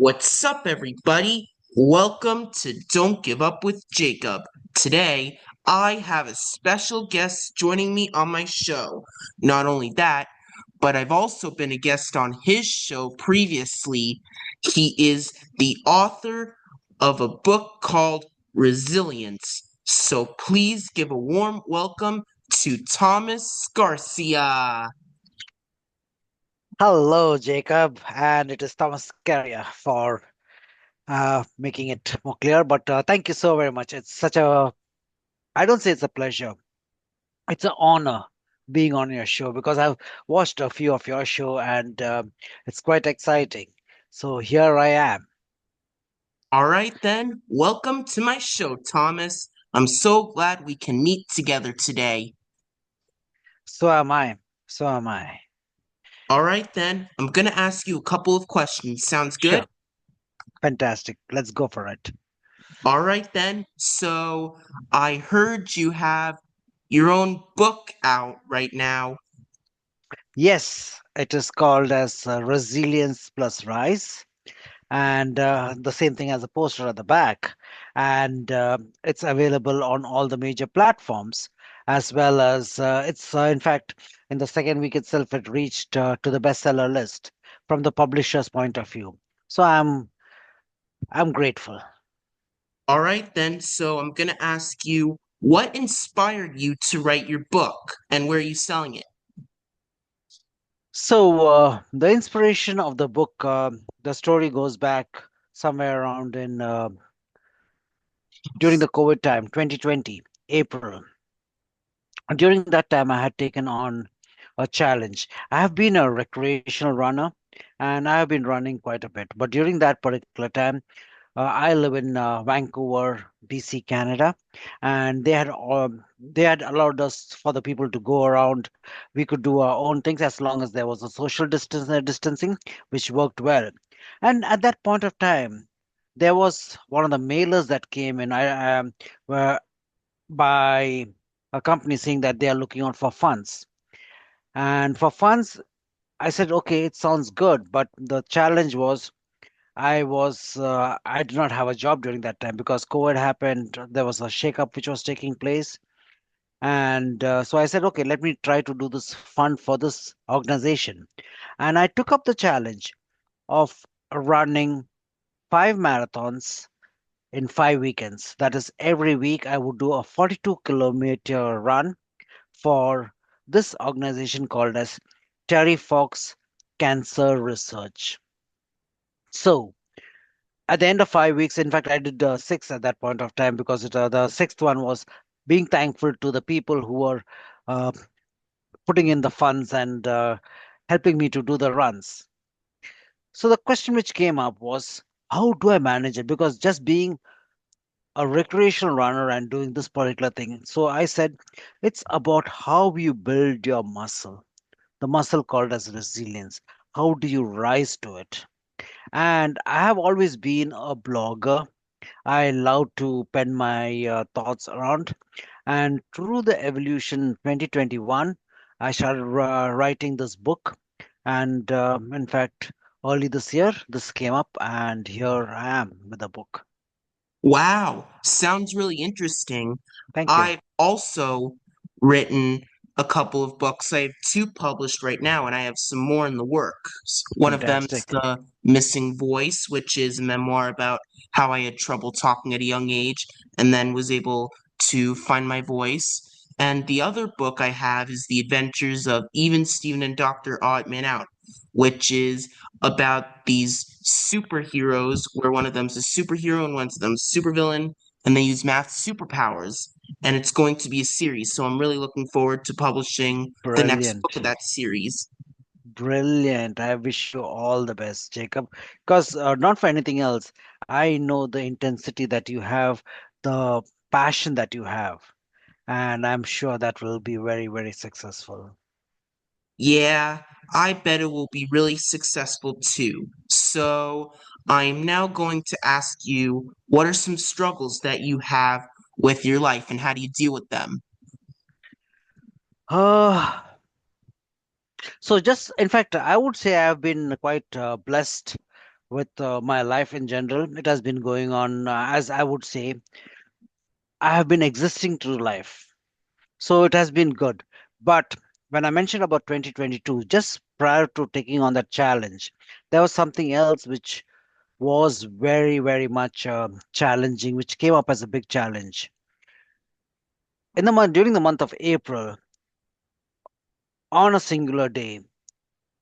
What's up, everybody? Welcome to Don't Give Up with Jacob. Today, I have a special guest joining me on my show. Not only that, but I've also been a guest on his show previously. He is the author of a book called Resilience. So please give a warm welcome to Thomas Garcia. Hello, Jacob, and it is Thomas Scaria for making it more clear. But thank you so very much. I don't say it's a pleasure, it's an honor being on your show because I've watched a few of your show and it's quite exciting. So here I am. All right, then. Welcome to my show, Thomas. I'm so glad we can meet together today. So am I. So am I. All right, then. I'm going to ask you a couple of questions. Sounds good? Sure. Fantastic. Let's go for it. All right, then. So, I heard you have your own book out right now. Yes, it is called as Resilience Plus Rise. And the same thing as a poster at the back. And it's available on all the major platforms, as well as in fact, in the second week itself, it reached to the bestseller list from the publisher's point of view. So I'm grateful. All right, then. So, I'm going to ask you what inspired you to write your book and where are you selling it? So the inspiration of the book, the story goes back somewhere around in during the COVID time, 2020, April. During that time, I had taken on a challenge. I have been a recreational runner and I have been running quite a bit. But during that particular time, I live in Vancouver, BC, Canada, and they had allowed us for the people to go around. We could do our own things as long as there was a social distancing, which worked well. And at that point of time, there was one of the mailers that came in. Where by a company saying that they are looking out for funds. And for funds, I said, okay, it sounds good. But the challenge was I did not have a job during that time because COVID happened. There was a shakeup which was taking place. And so I said, okay, let me try to do this fund for this organization. And I took up the challenge of running 5 marathons in 5 weekends. That is, every week I would do a 42-kilometer run for this organization called as Terry Fox Cancer Research. So at the end of 5 weeks, in fact, I did six at that point of time because the sixth one was being thankful to the people who were uh, putting in the funds and helping me to do the runs. So the question which came up was, how do I manage it? Because just being a recreational runner and doing this particular thing. So I said, it's about how you build your muscle, the muscle called as resilience. How do you rise to it? And I have always been a blogger. I love to pen my thoughts around. And through the evolution 2021, I started writing this book. And in fact, early this year, this came up, and here I am with the book. Wow, sounds really interesting. Thank you. I've also written a couple of books. I have two published right now, and I have some more in the works. One of them is Fantastic. The Missing Voice, which is a memoir about how I had trouble talking at a young age and then was able to find my voice. And the other book I have is The Adventures of Even Steven and Dr. Oddman Out, which is about these superheroes where one of them's a superhero and one of them's a supervillain, and they use math superpowers. And it's going to be a series, so I'm really looking forward to publishing the next book of Brilliant. that series. Brilliant. I wish you all the best, Jacob. Because not for anything else, I know the intensity that you have, the passion that you have, and I'm sure that will be very, very successful. Yeah, I bet it will be really successful too. So I'm now going to ask you, what are some struggles that you have with your life and how do you deal with them? Uh, so just in fact, I would say I've been quite blessed with my life in general. It has been going on, as I would say, I have been existing through life. So it has been good. But when I mentioned about 2022, just prior to taking on that challenge, there was something else which was very, very much challenging, which came up as a big challenge. In the month, during the month of April, on a singular day,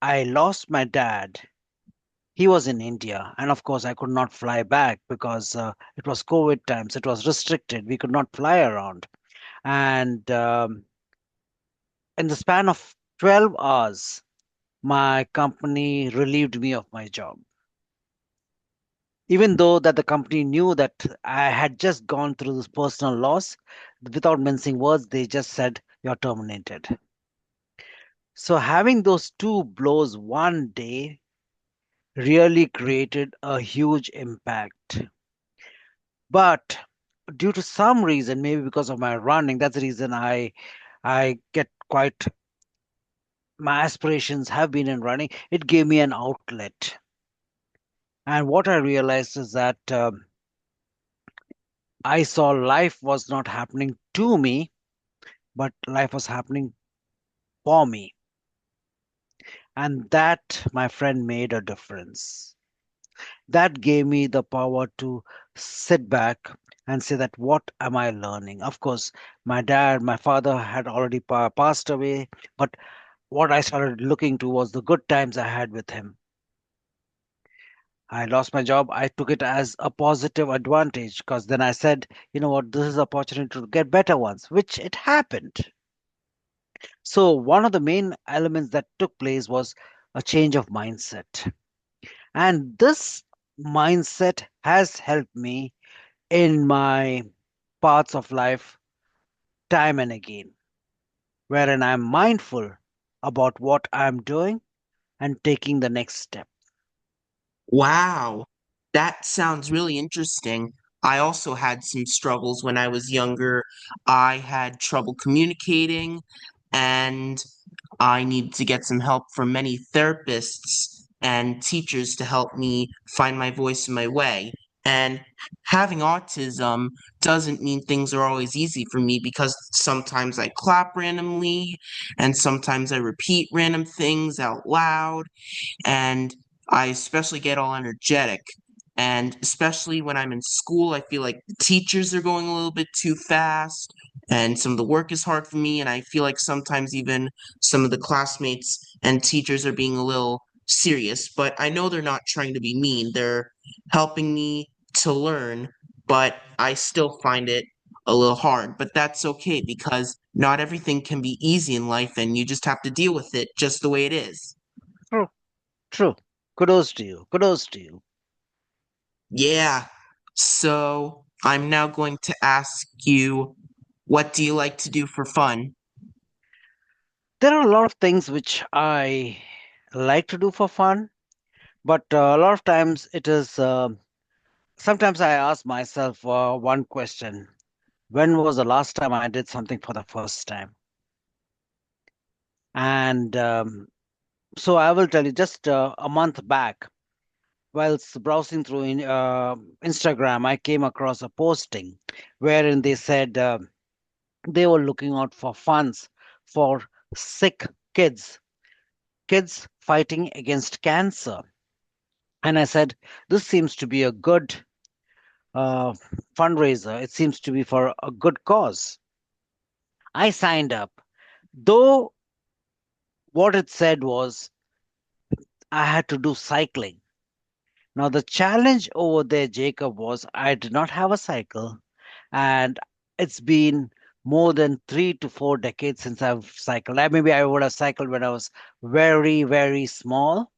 I lost my dad. He was in India, and of course, I could not fly back because it was COVID times. It was restricted. We could not fly around. And in the span of 12 hours, my company relieved me of my job. Even though that the company knew that I had just gone through this personal loss, without mincing words, they just said, "You're terminated." So having those two blows one day really created a huge impact. But due to some reason, maybe because of my running, that's the reason I get quite, my aspirations have been in running. It gave me an outlet. And what I realized is that I saw life was not happening to me, but life was happening for me. And that, my friend, made a difference. That gave me the power to sit back and say that what am I learning? Of course, my father had already passed away, but what I started looking to was the good times I had with him. I lost my job. I took it as a positive advantage because then I said, you know what, this is an opportunity to get better ones, which it happened. So one of the main elements that took place was a change of mindset. And this mindset has helped me in my paths of life time and again, wherein I'm mindful about what I'm doing and taking the next step. Wow, that sounds really interesting. I also had some struggles when I was younger. I had trouble communicating, and I needed to get some help from many therapists and teachers to help me find my voice and my way. And having autism doesn't mean things are always easy for me because sometimes I clap randomly and sometimes I repeat random things out loud and I especially get all energetic. And especially when I'm in school, I feel like the teachers are going a little bit too fast, and some of the work is hard for me. And I feel like sometimes even some of the classmates and teachers are being a little serious, but I know they're not trying to be mean. They're helping me to learn, but I still find it a little hard. But that's okay because not everything can be easy in life, and you just have to deal with it just the way it is. True, true. Kudos to you. Kudos to you. Yeah. So I'm now going to ask you, what do you like to do for fun? There are a lot of things which I like to do for fun, but a lot of times it is. Sometimes I ask myself one question: when was the last time I did something for the first time? And so I will tell you, just a month back, whilst browsing through Instagram, I came across a posting wherein they said they were looking out for funds for sick kids, kids fighting against cancer. And I said, this seems to be a good uh, fundraiser. It seems to be for a good cause. I signed up, though what it said was I had to do cycling. Now, the challenge over there, Jacob, was I did not have a cycle, and it's been more than 3 to 4 decades since I've cycled. Maybe I would have cycled when I was very, very small,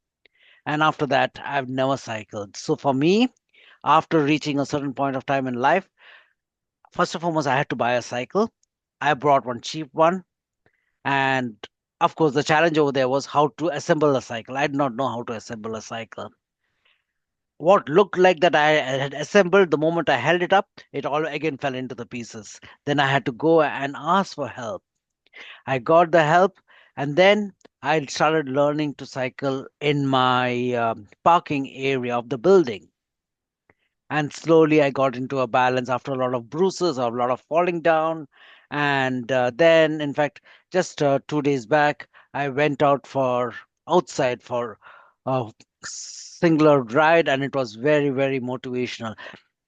and after that, I've never cycled. So, for me, after reaching a certain point of time in life, first and foremost, I had to buy a cycle. I brought one cheap one, and of course, the challenge over there was how to assemble a cycle. I did not know how to assemble a cycle. What looked like that I had assembled, the moment I held it up, it all again fell into the pieces. Then I had to go and ask for help. I got the help, and then I started learning to cycle in my parking area of the building. And slowly I got into a balance after a lot of bruises, a lot of falling down. And then, in fact, just 2 days back, I went out for outside for a singular ride, and it was very, very motivational.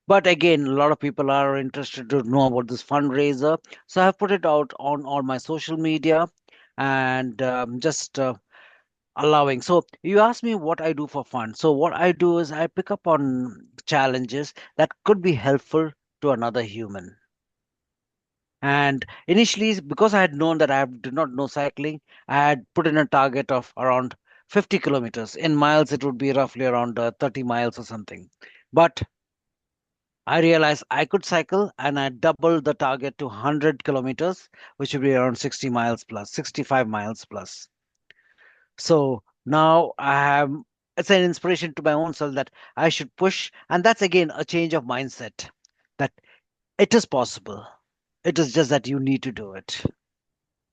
But again, a lot of people are interested to know about this fundraiser. So I've put it out on all my social media and just allowing. So you asked me what I do for fun. So what I do is I pick up on challenges that could be helpful to another human. And initially, because I had known that I did not know cycling, I had put in a target of around 50 kilometers. In miles, it would be roughly around 30 miles or something. But I realized I could cycle and I doubled the target to 100 kilometers, which would be around 60 miles plus, 65 miles plus. So now I have, it's an inspiration to my own self that I should push. And that's again a change of mindset that it is possible. It is just that you need to do it.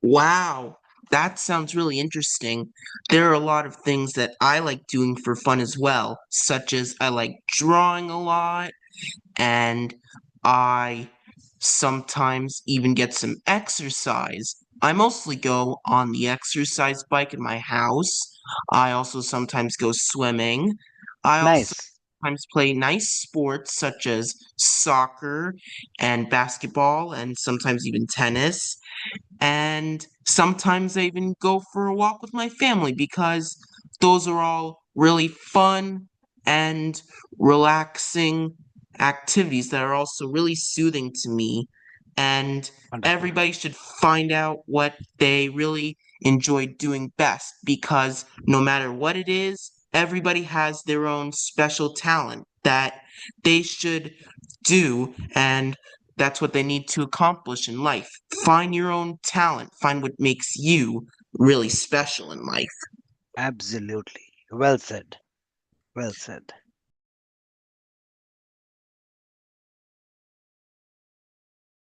Wow, that sounds really interesting. There are a lot of things that I like doing for fun as well, such as I like drawing a lot, and I sometimes even get some exercise. I mostly go on the exercise bike in my house. I also sometimes go swimming. I also Nice. sometimes play nice sports such as soccer and basketball, and sometimes even tennis. And sometimes I even go for a walk with my family because those are all really fun and relaxing activities that are also really soothing to me. And Wonderful. everybody should find out what they really enjoy doing best because no matter what it is, everybody has their own special talent that they should do. And that's what they need to accomplish in life. Find your own talent, find what makes you really special in life. Absolutely. Well said. Well said.